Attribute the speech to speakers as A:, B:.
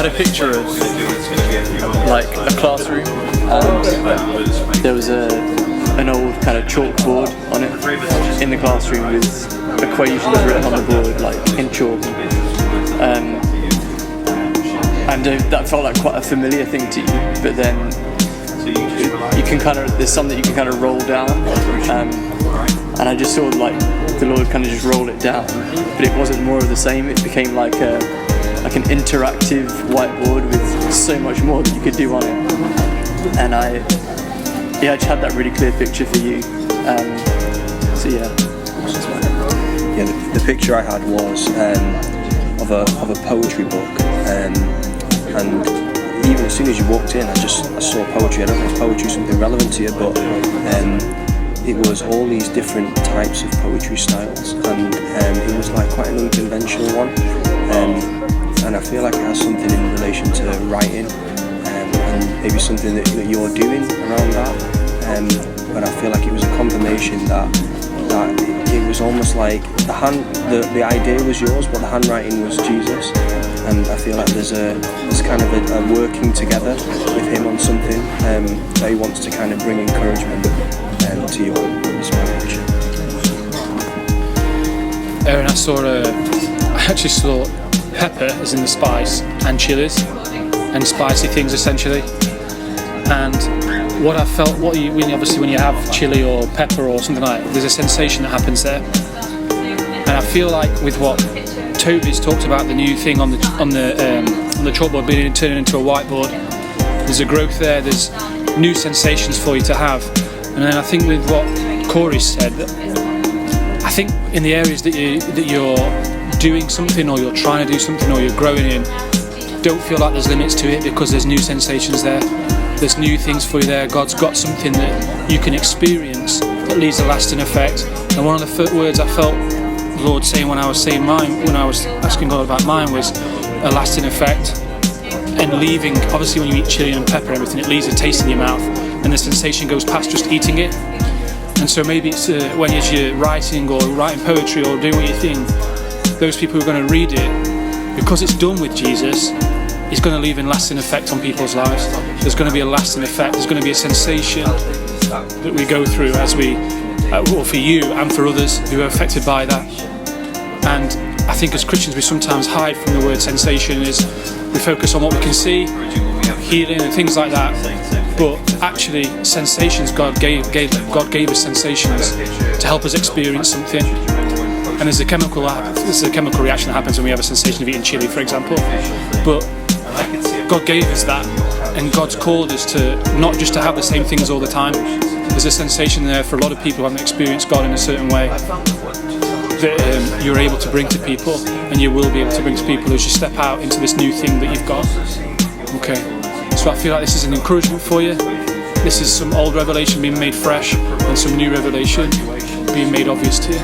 A: had a picture of like a classroom, and there was an old kind of chalkboard on it in the classroom with equations written on the board, like in chalk. And that felt like quite a familiar thing to you, but then you can kind of, there's some that you can kind of roll down, and I just saw like the Lord kind of just roll it down, but it wasn't more of the same. It became like an interactive whiteboard with so much more that you could do on it. And I just had that really clear picture for you. So yeah.
B: Yeah, the picture I had was of a poetry book, and even as soon as you walked in, I saw poetry. I don't know if poetry is something relevant to you, but it was all these different types of poetry styles, and it was like quite an unconventional one, and I feel like it has something in relation to writing, and maybe something that you're doing around that, but I feel like it was a confirmation that it was almost like the idea was yours, but the handwriting was Jesus. And I feel like there's kind of a working together with him on something that he wants to kind of bring encouragement to you on this marriage.
C: Aaron, I actually saw pepper as in the spice, and chilies and spicy things essentially. And what I felt, when you have chili or pepper or something like that, there's a sensation that happens there. And I feel like with what Toby's talked about, the new thing on the chalkboard turning into a whiteboard, there's a growth there, there's new sensations for you to have. And then I think with what Corey said, I think in the areas that you're doing something, or you're trying to do something, or you're growing in, don't feel like there's limits to it, because there's new sensations there, there's new things for you there. God's got something that you can experience that leaves a lasting effect. And one of the words I felt the Lord saying when I was saying mine, when I was asking God about mine, was a lasting effect. And leaving, obviously when you eat chili and pepper and everything, it leaves a taste in your mouth, and the sensation goes past just eating it. And so maybe it's when you're writing poetry or doing what you think, those people who are going to read it, because it's done with Jesus, it's going to leave a lasting effect on people's lives. There's going to be a lasting effect, there's going to be a sensation that we go through as we, or for you and for others who are affected by that. And I think as Christians we sometimes hide from the word sensation, is we focus on what we can see, healing and things like that, but actually sensations, God gave us sensations to help us experience something. And there's a chemical reaction that happens when we have a sensation of eating chili, for example, but God gave us that, and God's called us to not just to have the same things all the time. There's a sensation there for a lot of people who haven't experienced God in a certain way that you're able to bring to people, and you will be able to bring to people as you step out into this new thing that you've got. Okay, so I feel like this is an encouragement for you. This is some old revelation being made fresh, and some new revelation being made obvious to you.